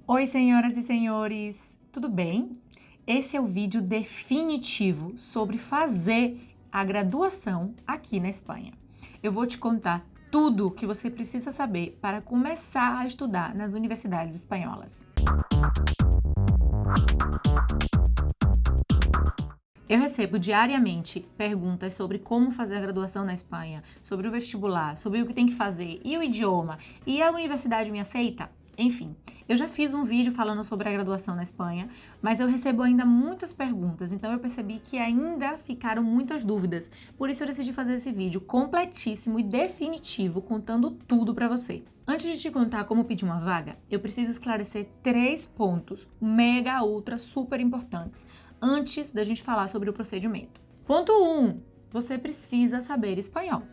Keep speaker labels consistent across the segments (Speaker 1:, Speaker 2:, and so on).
Speaker 1: Oi, senhoras e senhores, tudo bem? Esse é o vídeo definitivo sobre fazer a graduação aqui na Espanha. Eu vou te contar tudo o que você precisa saber para começar a estudar nas universidades espanholas. Eu recebo diariamente perguntas sobre como fazer a graduação na Espanha, sobre o vestibular, sobre o que tem que fazer, e o idioma, e a universidade me aceita? Enfim, eu já fiz um vídeo falando sobre a graduação na Espanha, mas eu recebo ainda muitas perguntas, então eu percebi que ainda ficaram muitas dúvidas. Por isso eu decidi fazer esse vídeo completíssimo e definitivo, contando tudo para você. Antes de te contar como pedir uma vaga, eu preciso esclarecer 3 pontos mega, ultra, super importantes antes da gente falar sobre o procedimento. Ponto 1. Você precisa saber espanhol.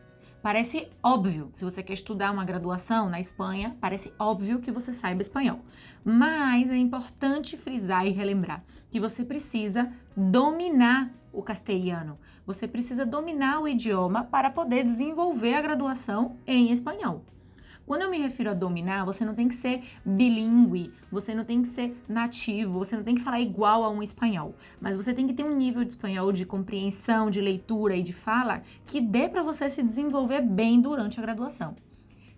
Speaker 1: Parece óbvio, se você quer estudar uma graduação na Espanha, parece óbvio que você saiba espanhol. Mas é importante frisar e relembrar que você precisa dominar o castelhano. Você precisa dominar o idioma para poder desenvolver a graduação em espanhol. Quando eu me refiro a dominar, você não tem que ser bilíngue, você não tem que ser nativo, você não tem que falar igual a um espanhol, mas você tem que ter um nível de espanhol de compreensão, de leitura e de fala que dê para você se desenvolver bem durante a graduação.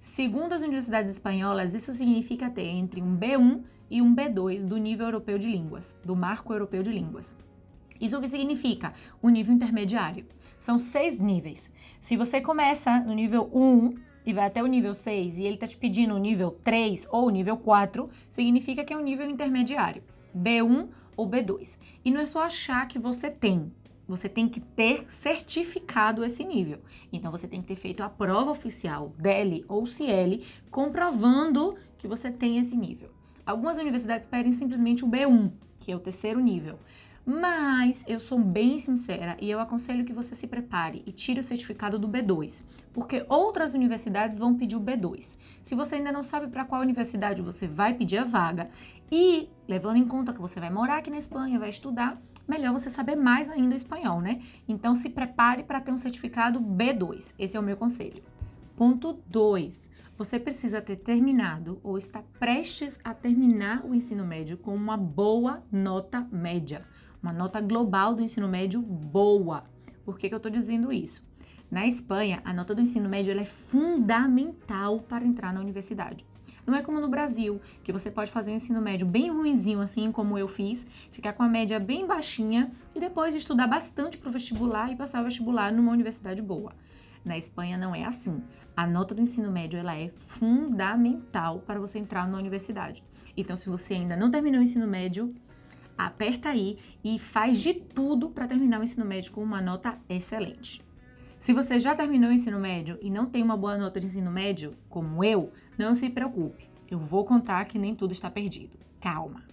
Speaker 1: Segundo as universidades espanholas, isso significa ter entre um B1 e um B2 do nível europeu de línguas, do marco europeu de línguas. Isso o que significa? O nível intermediário. São 6 níveis. Se você começa no nível 1 e vai até o nível 6 e ele está te pedindo o nível 3 ou o nível 4, significa que é um nível intermediário, B1 ou B2. E não é só achar que você tem que ter certificado esse nível. Então, você tem que ter feito a prova oficial, DEL ou CIEL, comprovando que você tem esse nível. Algumas universidades pedem simplesmente o B1, que é o terceiro nível. Mas eu sou bem sincera e eu aconselho que você se prepare e tire o certificado do B2, porque outras universidades vão pedir o B2. Se você ainda não sabe para qual universidade você vai pedir a vaga e levando em conta que você vai morar aqui na Espanha, vai estudar, melhor você saber mais ainda o espanhol, né? Então se prepare para ter um certificado B2. Esse é o meu conselho. Ponto 2. Você precisa ter terminado ou está prestes a terminar o ensino médio com uma boa nota média. Uma nota global do ensino médio boa. Por que eu estou dizendo isso? Na Espanha, a nota do ensino médio ela é fundamental para entrar na universidade. Não é como no Brasil, que você pode fazer um ensino médio bem ruinzinho, assim como eu fiz, ficar com a média bem baixinha e depois estudar bastante para o vestibular e passar o vestibular numa universidade boa. Na Espanha não é assim. A nota do ensino médio ela é fundamental para você entrar numa universidade. Então, se você ainda não terminou o ensino médio, aperta aí e faz de tudo para terminar o ensino médio com uma nota excelente. Se você já terminou o ensino médio e não tem uma boa nota de ensino médio, como eu, não se preocupe. Eu vou contar que nem tudo está perdido. Calma.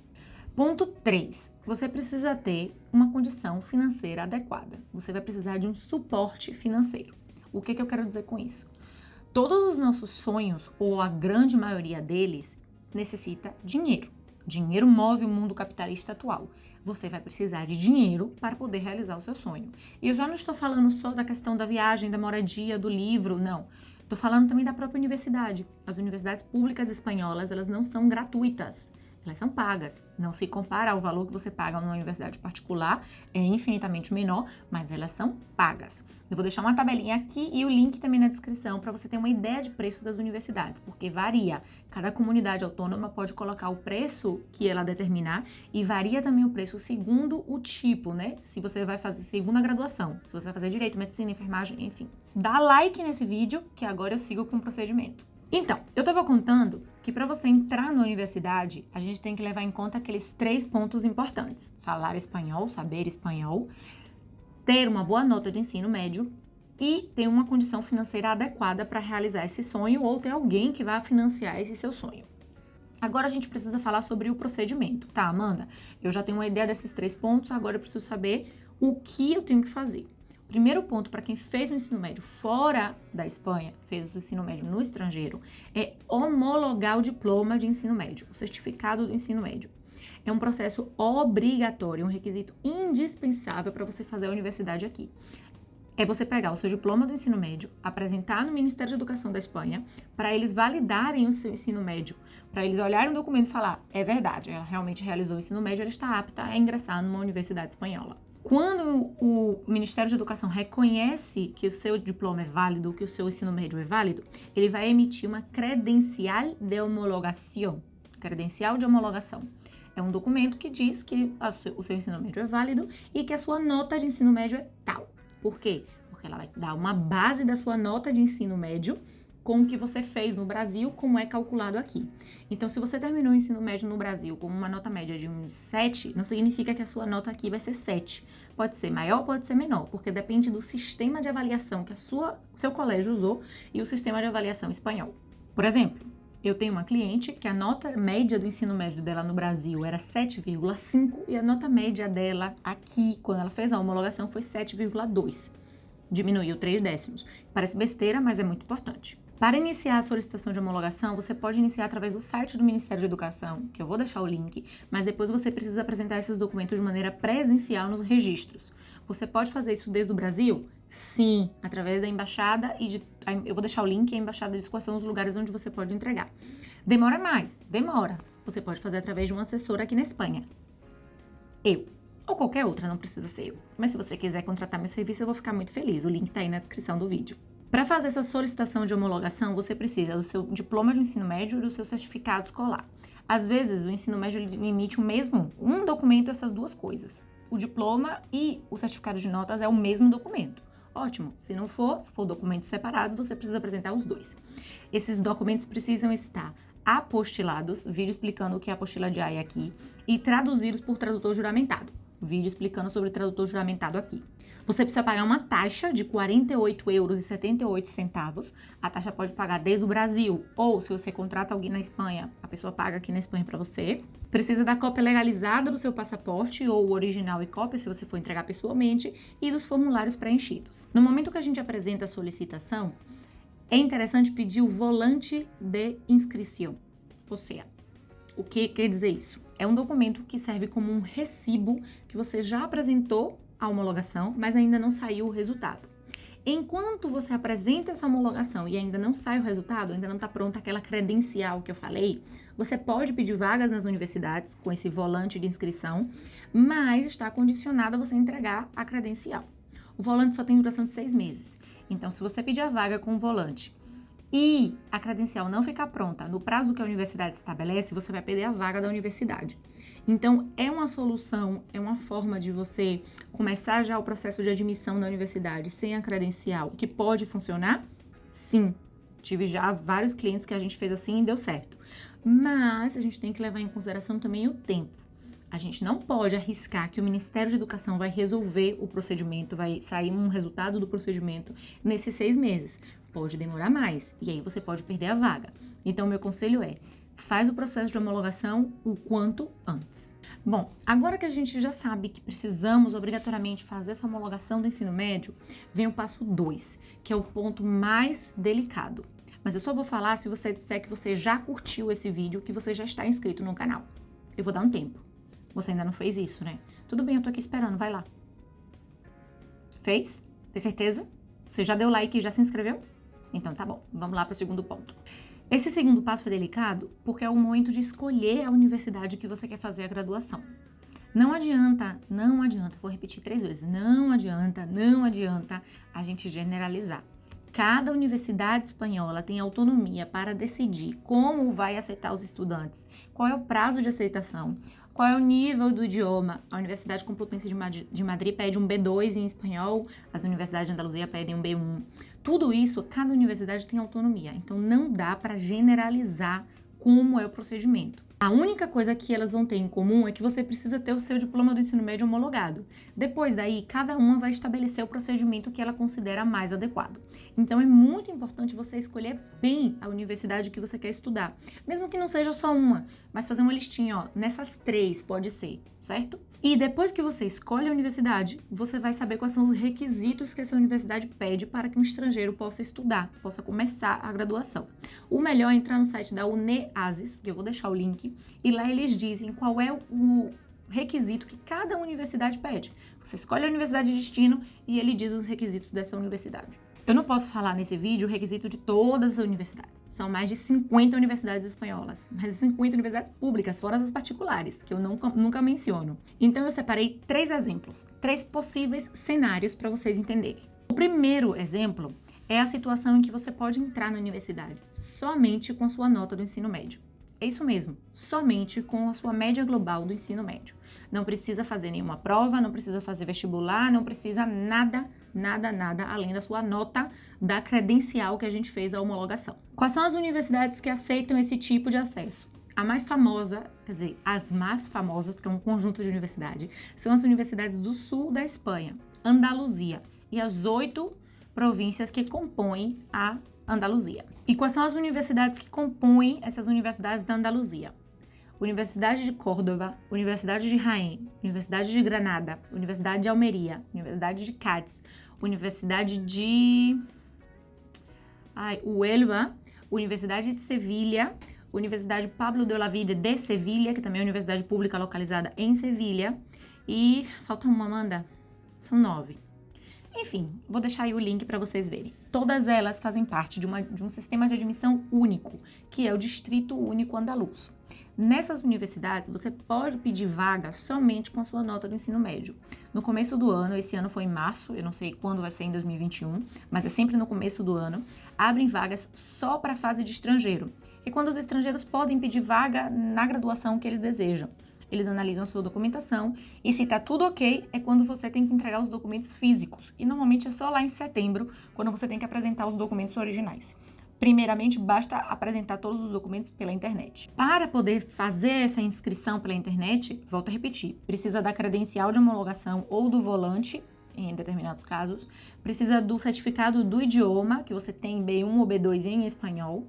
Speaker 1: Ponto 3. Você precisa ter uma condição financeira adequada. Você vai precisar de um suporte financeiro. O que eu quero dizer com isso? Todos os nossos sonhos, ou a grande maioria deles, necessita dinheiro. Dinheiro move o mundo capitalista atual. Você vai precisar de dinheiro para poder realizar o seu sonho. E eu já não estou falando só da questão da viagem, da moradia, do livro, não. Estou falando também da própria universidade. As universidades públicas espanholas, elas não são gratuitas. Elas são pagas. Não se compara ao valor que você paga numa universidade particular, é infinitamente menor, mas elas são pagas. Eu vou deixar uma tabelinha aqui e o link também na descrição para você ter uma ideia de preço das universidades, porque varia. Cada comunidade autônoma pode colocar o preço que ela determinar e varia também o preço segundo o tipo, né? Se você vai fazer segundo a graduação, se você vai fazer direito, medicina, enfermagem, enfim. Dá like nesse vídeo que agora eu sigo com o procedimento. Então, eu estava contando que para você entrar na universidade, a gente tem que levar em conta aqueles 3 pontos importantes. Falar espanhol, saber espanhol, ter uma boa nota de ensino médio e ter uma condição financeira adequada para realizar esse sonho ou ter alguém que vá financiar esse seu sonho. Agora a gente precisa falar sobre o procedimento, tá, Amanda? Eu já tenho uma ideia desses 3 pontos, agora eu preciso saber o que eu tenho que fazer. Primeiro ponto para quem fez o ensino médio fora da Espanha, fez o ensino médio no estrangeiro, é homologar o diploma de ensino médio, o certificado do ensino médio. É um processo obrigatório, um requisito indispensável para você fazer a universidade aqui. é você pegar o seu diploma do ensino médio, apresentar no Ministério de Educação da Espanha, para eles validarem o seu ensino médio, para eles olharem o documento e falar, é verdade, ela realmente realizou o ensino médio, ela está apta a ingressar numa universidade espanhola. Quando o Ministério de Educação reconhece que o seu diploma é válido, que o seu ensino médio é válido, ele vai emitir uma credencial de homologação. Credencial de homologação. É um documento que diz que o seu ensino médio é válido e que a sua nota de ensino médio é tal. Por quê? Porque ela vai dar uma base da sua nota de ensino médio com o que você fez no Brasil, como é calculado aqui. Então, se você terminou o ensino médio no Brasil com uma nota média de uns 7, não significa que a sua nota aqui vai ser 7. Pode ser maior, pode ser menor, porque depende do sistema de avaliação que o seu colégio usou e o sistema de avaliação espanhol. Por exemplo, eu tenho uma cliente que a nota média do ensino médio dela no Brasil era 7,5 e a nota média dela aqui, quando ela fez a homologação, foi 7,2. Diminuiu 3 décimos. Parece besteira, mas é muito importante. Para iniciar a solicitação de homologação, você pode iniciar através do site do Ministério de Educação, que eu vou deixar o link, mas depois você precisa apresentar esses documentos de maneira presencial nos registros. Você pode fazer isso desde o Brasil? Sim, através da embaixada eu vou deixar o link, a embaixada diz quais são os lugares onde você pode entregar. Demora mais? Demora. Você pode fazer através de um assessor aqui na Espanha. Eu. Ou qualquer outra, não precisa ser eu. Mas se você quiser contratar meu serviço, eu vou ficar muito feliz. O link tá aí na descrição do vídeo. Para fazer essa solicitação de homologação, você precisa do seu diploma de ensino médio e do seu certificado escolar. Às vezes, o ensino médio emite um documento, essas duas coisas. O diploma e o certificado de notas é o mesmo documento. Ótimo. Se for documentos separados, você precisa apresentar os dois. Esses documentos precisam estar apostilados, vídeo explicando o que é apostila de AI aqui, e traduzidos por tradutor juramentado. Vídeo explicando sobre tradutor juramentado aqui. Você precisa pagar uma taxa de 48,78 €. A taxa pode pagar desde o Brasil, ou se você contrata alguém na Espanha, a pessoa paga aqui na Espanha para você. Precisa da cópia legalizada do seu passaporte, ou o original e cópia, se você for entregar pessoalmente, e dos formulários preenchidos. No momento que a gente apresenta a solicitação, é interessante pedir o volante de inscrição. Ou seja, o que quer dizer isso? É um documento que serve como um recibo que você já apresentou a homologação, mas ainda não saiu o resultado. Enquanto você apresenta essa homologação e ainda não sai o resultado, ainda não está pronta aquela credencial que eu falei, você pode pedir vagas nas universidades com esse volante de inscrição, mas está condicionado a você entregar a credencial. O volante só tem duração de 6 meses. Então, se você pedir a vaga com o volante e a credencial não ficar pronta no prazo que a universidade estabelece, você vai perder a vaga da universidade. Então, é uma solução, é uma forma de você começar já o processo de admissão da universidade sem a credencial, que pode funcionar? Sim, tive já vários clientes que a gente fez assim e deu certo. Mas a gente tem que levar em consideração também o tempo. A gente não pode arriscar que o Ministério de Educação vai resolver o procedimento, vai sair um resultado do procedimento nesses 6 meses. Pode demorar mais e aí você pode perder a vaga. Então, meu conselho é, faz o processo de homologação o quanto antes. Bom, agora que a gente já sabe que precisamos obrigatoriamente fazer essa homologação do ensino médio, vem o passo 2, que é o ponto mais delicado. Mas eu só vou falar se você disser que você já curtiu esse vídeo, que você já está inscrito no canal. Eu vou dar um tempo. Você ainda não fez isso, né? Tudo bem, eu tô aqui esperando, vai lá. Fez? Tem certeza? Você já deu like e já se inscreveu? Então tá bom, vamos lá para o segundo ponto. Esse segundo passo é delicado porque é o momento de escolher a universidade que você quer fazer a graduação. Não adianta, vou repetir 3 vezes, não adianta a gente generalizar. Cada universidade espanhola tem autonomia para decidir como vai aceitar os estudantes, qual é o prazo de aceitação, qual é o nível do idioma. A Universidade Complutense de Madrid pede um B2 em espanhol, as universidades de Andaluzia pedem um B1. Tudo isso, cada universidade tem autonomia, então não dá para generalizar como é o procedimento. A única coisa que elas vão ter em comum é que você precisa ter o seu diploma do ensino médio homologado. Depois daí, cada uma vai estabelecer o procedimento que ela considera mais adequado. Então, é muito importante você escolher bem a universidade que você quer estudar. Mesmo que não seja só uma, mas fazer uma listinha, ó, nessas 3 pode ser, certo? E depois que você escolhe a universidade, você vai saber quais são os requisitos que essa universidade pede para que um estrangeiro possa estudar, possa começar a graduação. O melhor é entrar no site da UNEASIS, que eu vou deixar o link, e lá eles dizem qual é o requisito que cada universidade pede. Você escolhe a universidade de destino e ele diz os requisitos dessa universidade. Eu não posso falar nesse vídeo o requisito de todas as universidades. São mais de 50 universidades espanholas, mais de 50 universidades públicas, fora as particulares, que eu nunca menciono. Então eu separei 3 exemplos, 3 possíveis cenários para vocês entenderem. O primeiro exemplo é a situação em que você pode entrar na universidade somente com a sua nota do ensino médio. É isso mesmo, somente com a sua média global do ensino médio. Não precisa fazer nenhuma prova, não precisa fazer vestibular, não precisa nada além da sua nota da credencial que a gente fez a homologação. Quais são as universidades que aceitam esse tipo de acesso? A mais famosa, quer dizer, as mais famosas, porque é um conjunto de universidades, são as universidades do sul da Espanha, Andaluzia, e as 8 províncias que compõem a Andaluzia. E quais são as universidades que compõem essas universidades da Andaluzia? Universidade de Córdoba, Universidade de Jaén, Universidade de Granada, Universidade de Almeria, Universidade de Cádiz, Universidade de Huelva, Universidade de Sevilha, Universidade Pablo de Olavide de Sevilha, que também é uma universidade pública localizada em Sevilha, e falta uma, Amanda? São 9. Enfim, vou deixar aí o link para vocês verem. Todas elas fazem parte de um sistema de admissão único, que é o Distrito Único Andaluz. Nessas universidades, você pode pedir vaga somente com a sua nota do ensino médio. No começo do ano, esse ano foi em março, eu não sei quando vai ser em 2021, mas é sempre no começo do ano, abrem vagas só para a fase de estrangeiro. E quando os estrangeiros podem pedir vaga na graduação que eles desejam. Eles analisam a sua documentação e se tá tudo ok, é quando você tem que entregar os documentos físicos. E normalmente é só lá em setembro, quando você tem que apresentar os documentos originais. Primeiramente, basta apresentar todos os documentos pela internet. Para poder fazer essa inscrição pela internet, volto a repetir, precisa da credencial de homologação ou do volante, em determinados casos, precisa do certificado do idioma, que você tem B1 ou B2 em espanhol,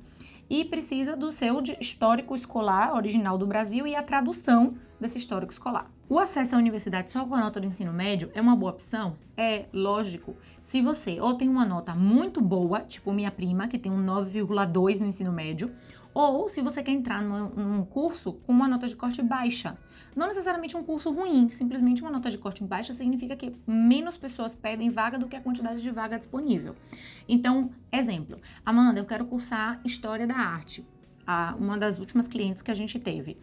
Speaker 1: e precisa do seu histórico escolar original do Brasil e a tradução desse histórico escolar. O acesso à universidade só com a nota do ensino médio é uma boa opção? É, lógico. Se você ou tem uma nota muito boa, tipo minha prima, que tem um 9,2 no ensino médio, ou se você quer entrar num curso com uma nota de corte baixa. Não necessariamente um curso ruim, simplesmente uma nota de corte baixa significa que menos pessoas pedem vaga do que a quantidade de vaga disponível. Então, exemplo, Amanda, eu quero cursar História da Arte, uma das últimas clientes que a gente teve.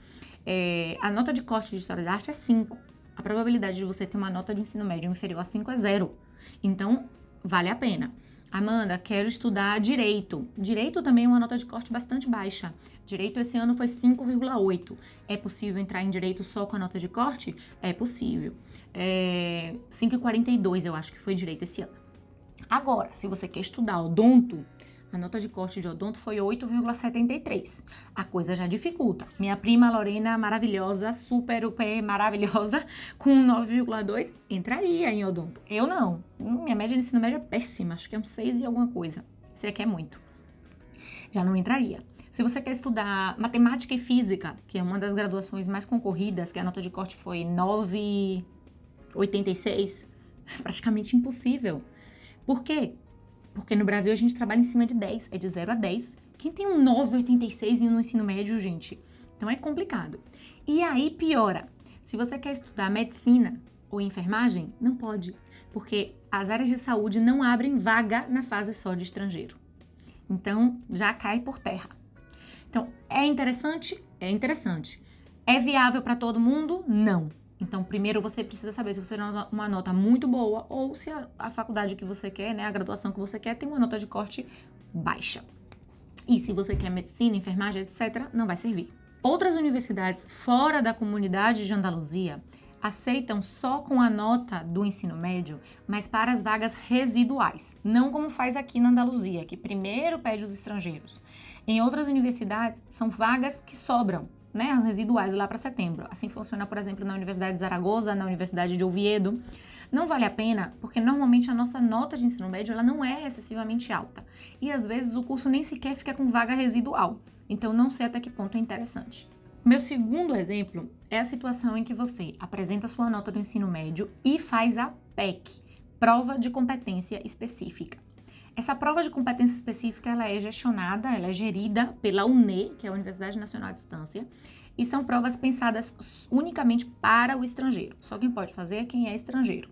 Speaker 1: A nota de corte de História da Arte é 5. A probabilidade de você ter uma nota de ensino médio inferior a 5 é 0. Então, vale a pena. Amanda, quero estudar Direito. Direito também é uma nota de corte bastante baixa. Direito esse ano foi 5,8. É possível entrar em Direito só com a nota de corte? É possível. 5,42 eu acho que foi Direito esse ano. Agora, se você quer estudar Odonto, a nota de corte de Odonto foi 8,73. A coisa já dificulta. Minha prima Lorena, maravilhosa, super maravilhosa, com 9,2, entraria em Odonto. Eu não. Minha média de ensino médio é péssima. Acho que é um 6 e alguma coisa. Isso aqui é muito. Já não entraria. Se você quer estudar Matemática e Física, que é uma das graduações mais concorridas, que a nota de corte foi 9,86, praticamente impossível. Por quê? Porque no Brasil a gente trabalha em cima de 10, é de 0 a 10. Quem tem um 9,86 no ensino médio, gente? Então é complicado. E aí piora. Se você quer estudar medicina ou enfermagem, não pode, porque as áreas de saúde não abrem vaga na fase só de estrangeiro. Então já cai por terra. Então é interessante? É interessante. É viável para todo mundo? Não. Então, primeiro você precisa saber se você tem uma nota muito boa ou se a faculdade que você quer, né, a graduação que você quer, tem uma nota de corte baixa. E se você quer medicina, enfermagem, etc., não vai servir. Outras universidades fora da comunidade de Andaluzia aceitam só com a nota do ensino médio, mas para as vagas residuais, não como faz aqui na Andaluzia, que primeiro pede os estrangeiros. Em outras universidades, são vagas que sobram, né, as residuais lá para setembro. Assim funciona, por exemplo, na Universidade de Zaragoza, na Universidade de Oviedo. Não vale a pena, porque normalmente a nossa nota de ensino médio ela não é excessivamente alta. E às vezes o curso nem sequer fica com vaga residual. Então não sei até que ponto é interessante. Meu segundo exemplo é a situação em que você apresenta sua nota do ensino médio e faz a PEC, Prova de Competência Específica. Essa prova de competência específica, ela é gestionada, ela é gerida pela UNE, que é a Universidade Nacional à Distância, e são provas pensadas unicamente para o estrangeiro. Só quem pode fazer é quem é estrangeiro.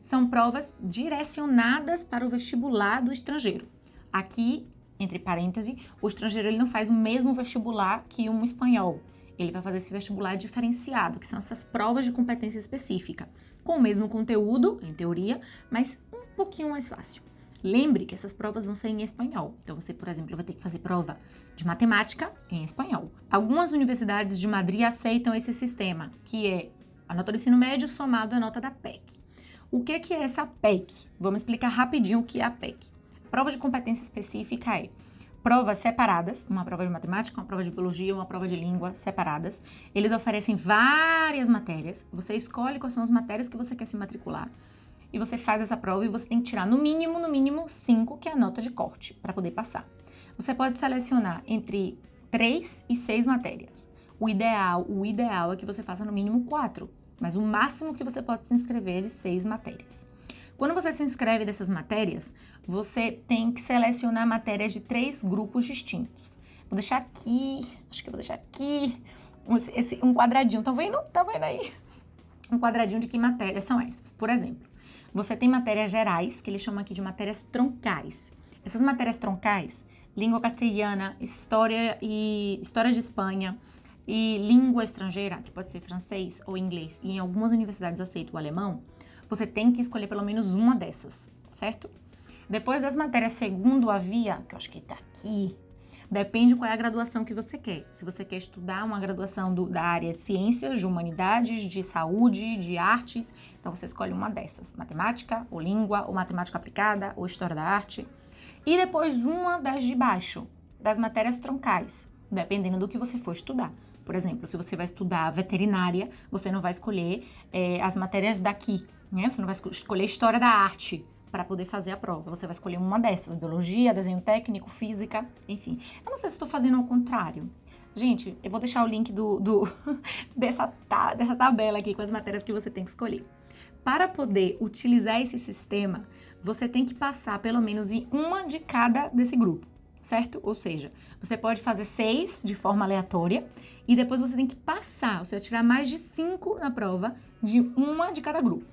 Speaker 1: São provas direcionadas para o vestibular do estrangeiro. Aqui, entre parênteses, o estrangeiro ele não faz o mesmo vestibular que um espanhol. Ele vai fazer esse vestibular diferenciado, que são essas provas de competência específica, com o mesmo conteúdo, em teoria, mas um pouquinho mais fácil. Lembre que essas provas vão ser em espanhol. Então, você, por exemplo, vai ter que fazer prova de matemática em espanhol. Algumas universidades de Madrid aceitam esse sistema, que é a nota do ensino médio somado à nota da PEC. O que é essa PEC? Vamos explicar rapidinho o que é a PEC. Prova de competência específica é provas separadas, uma prova de matemática, uma prova de biologia, uma prova de língua separadas. Eles oferecem várias matérias. Você escolhe quais são as matérias que você quer se matricular. E você faz essa prova e você tem que tirar no mínimo 5, que é a nota de corte, para poder passar. Você pode selecionar entre 3 e 6 matérias. O ideal é que você faça no mínimo 4, mas o máximo que você pode se inscrever é de 6 matérias. Quando você se inscreve dessas matérias, você tem que selecionar matérias de 3 grupos distintos. Vou deixar aqui, acho que eu vou deixar aqui um quadradinho. Tá vendo aí? Um quadradinho de que matérias são essas. Por exemplo, você tem matérias gerais, que eles chamam aqui de matérias troncais. Essas matérias troncais, língua castelhana, história de Espanha e língua estrangeira, que pode ser francês ou inglês, e em algumas universidades aceita o alemão, você tem que escolher pelo menos uma dessas, certo? Depois das matérias segundo a via, que eu acho que tá aqui, depende qual é a graduação que você quer. Se você quer estudar uma graduação da área de ciências, de humanidades, de saúde, de artes, então você escolhe uma dessas. Matemática, ou língua, ou matemática aplicada, ou história da arte. E depois uma das de baixo, das matérias troncais, dependendo do que você for estudar. Por exemplo, se você vai estudar veterinária, você não vai escolher as matérias daqui, né? Você não vai escolher história da arte para poder fazer a prova. Você vai escolher uma dessas, biologia, desenho técnico, física, enfim. Eu não sei se estou fazendo ao contrário. Gente, eu vou deixar o link dessa tabela aqui com as matérias que você tem que escolher. Para poder utilizar esse sistema, você tem que passar pelo menos em uma de cada desse grupo, certo? Ou seja, você pode fazer 6 de forma aleatória e depois você tem que passar, você vai tirar mais de 5 na prova de uma de cada grupo.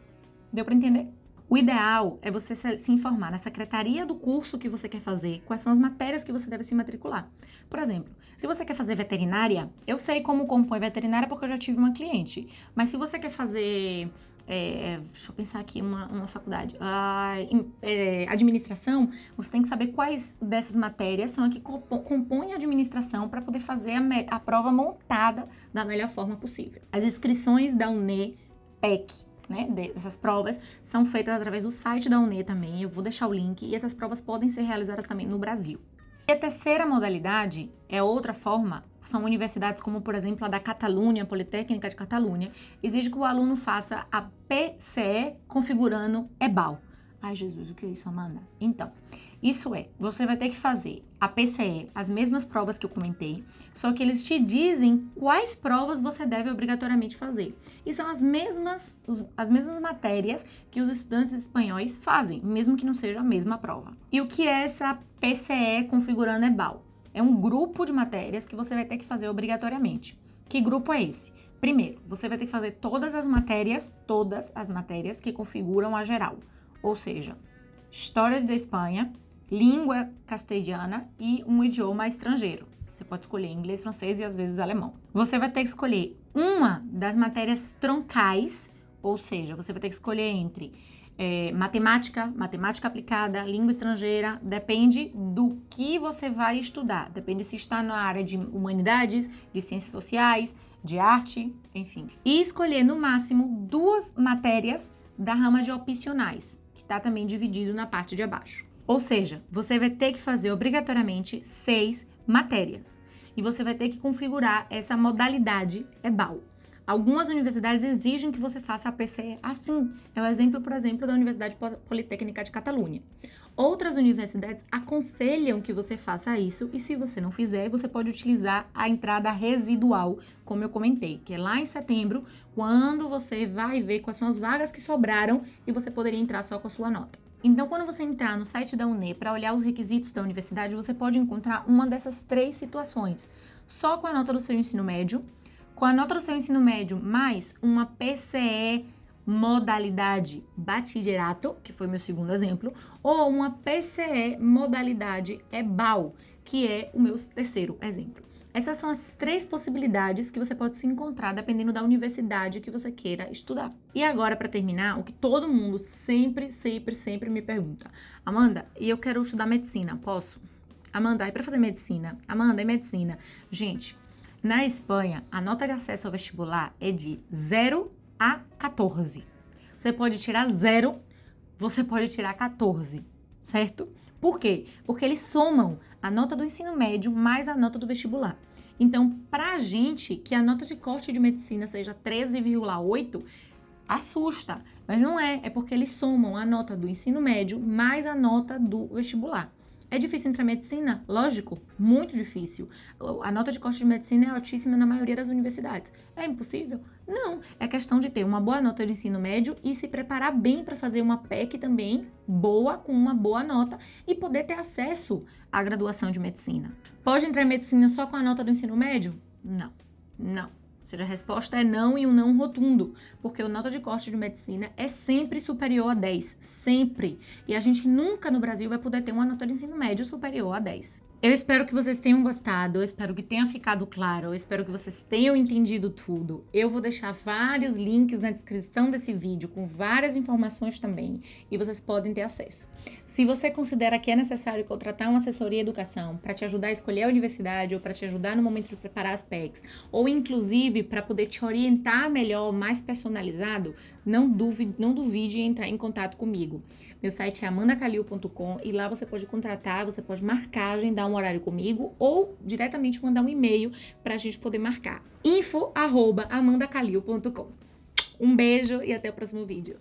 Speaker 1: Deu para entender? O ideal é você se informar na secretaria do curso que você quer fazer, quais são as matérias que você deve se matricular. Por exemplo, se você quer fazer veterinária, eu sei como compõe veterinária porque eu já tive uma cliente. Mas se você quer fazer, deixa eu pensar aqui, uma faculdade, administração, você tem que saber quais dessas matérias são as que compõem a administração para poder fazer a prova montada da melhor forma possível. As inscrições da UNE-PEC, né, dessas provas são feitas através do site da UNE também, eu vou deixar o link, e essas provas podem ser realizadas também no Brasil. E a terceira modalidade é outra forma, são universidades como, por exemplo, a da Catalunha, Politécnica de Catalunha, exige que o aluno faça a PCE configurando EBAL. Ai, Jesus, o que é isso, Amanda? Então, isso você vai ter que fazer a PCE, as mesmas provas que eu comentei, só que eles te dizem quais provas você deve obrigatoriamente fazer. E são as mesmas matérias que os estudantes espanhóis fazem, mesmo que não seja a mesma prova. E o que é essa PCE configurando EBAL? É um grupo de matérias que você vai ter que fazer obrigatoriamente. Que grupo é esse? Primeiro, você vai ter que fazer todas as matérias que configuram a geral. Ou seja, História da Espanha, língua castelhana e um idioma estrangeiro. Você pode escolher inglês, francês e às vezes alemão. Você vai ter que escolher uma das matérias troncais, ou seja, você vai ter que escolher entre matemática aplicada, língua estrangeira, depende do que você vai estudar. Depende se está na área de humanidades, de ciências sociais, de arte, enfim. E escolher no máximo 2 matérias da rama de opcionais, que está também dividido na parte de abaixo. Ou seja, você vai ter que fazer obrigatoriamente 6 matérias. E você vai ter que configurar essa modalidade EBAL. Algumas universidades exigem que você faça a PCE assim. É o exemplo, por exemplo, da Universidade Politécnica de Catalunha. Outras universidades aconselham que você faça isso e se você não fizer, você pode utilizar a entrada residual, como eu comentei, que é lá em setembro, quando você vai ver quais são as vagas que sobraram e você poderia entrar só com a sua nota. Então, quando você entrar no site da UNE para olhar os requisitos da universidade, você pode encontrar uma dessas 3 situações. Só com a nota do seu ensino médio, com a nota do seu ensino médio, mais uma PCE modalidade bachillerato, que foi meu segundo exemplo, ou uma PCE modalidade EBAU, que é o meu terceiro exemplo. Essas são as 3 possibilidades que você pode se encontrar dependendo da universidade que você queira estudar. E agora, para terminar, o que todo mundo sempre me pergunta: Amanda, e eu quero estudar medicina, posso? Amanda, e para fazer medicina? Amanda, e medicina? Gente, na Espanha, a nota de acesso ao vestibular é de 0 a 14. Você pode tirar 0, você pode tirar 14, certo? Por quê? Porque eles somam a nota do ensino médio mais a nota do vestibular. Então, pra gente, que a nota de corte de medicina seja 13,8, assusta. Mas não é, é porque eles somam a nota do ensino médio mais a nota do vestibular. É difícil entrar em medicina? Lógico, muito difícil. A nota de corte de medicina é altíssima na maioria das universidades. É impossível? Não. É questão de ter uma boa nota de ensino médio e se preparar bem para fazer uma PEC também boa, com uma boa nota, e poder ter acesso à graduação de medicina. Pode entrar em medicina só com a nota do ensino médio? Não. Não. Ou seja, a resposta é não e um não rotundo, porque a nota de corte de medicina é sempre superior a 10, sempre. E a gente nunca no Brasil vai poder ter uma nota de ensino médio superior a 10. Eu espero que vocês tenham gostado, eu espero que tenha ficado claro, eu espero que vocês tenham entendido tudo. Eu vou deixar vários links na descrição desse vídeo, com várias informações também, e vocês podem ter acesso. Se você considera que é necessário contratar uma assessoria de educação para te ajudar a escolher a universidade, ou para te ajudar no momento de preparar as PECs, ou inclusive para poder te orientar melhor, mais personalizado, não duvide em entrar em contato comigo. Meu site é amandacalil.com e lá você pode contratar, você pode marcar, agendar um horário comigo ou diretamente mandar um e-mail para a gente poder marcar. info@amandacalil.com. Um beijo e até o próximo vídeo.